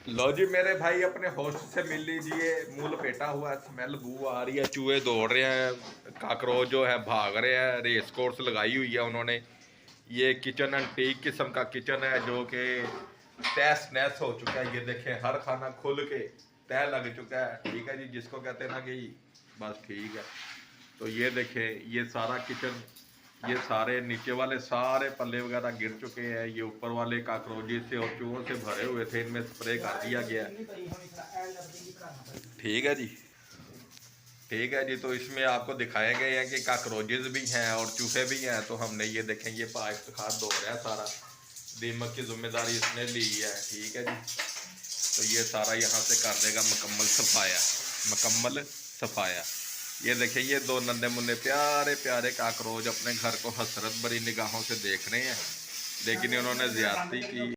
लो जी मेरे भाई, अपने होस्ट से मिल लीजिए। मुंह लपेटा हुआ है, स्मेल बू आ रही है, चूहे दौड़ रहे हैं, काकरोच जो है भाग रहे हैं। रेस कोर्स लगाई हुई है उन्होंने। ये किचन एंटीक किस्म का किचन है जो कि तहस नहस हो चुका है। ये देखें, हर खाना खुल के तह लग चुका है। ठीक है जी, जिसको कहते हैं ना कि बस ठीक है। तो ये देखें, ये सारा किचन, ये सारे नीचे वाले सारे पल्ले वगैरह गिर चुके हैं। ये ऊपर वाले काकरोची से और चूहों से भरे हुए थे, इनमें स्प्रे कर दिया गया। ठीक है जी। ठीक है जी, तो इसमें आपको दिखाए गए हैं कि काकरोचेज भी हैं और चूहे भी हैं। तो हमने ये देखें, ये पाइप खाद धो रहा है सारा। दीमक की जिम्मेदारी इसने ली है। ठीक है जी। तो ये सारा यहाँ से कर देगा मुकम्मल सफाया। मुकम्मल सफाया। ये देखिए, ये दो नन्हे मुन्ने प्यारे प्यारे काकरोच अपने घर को हसरत भरी निगाहों से देख रहे हैं, लेकिन इन्होंने ज्यादती की।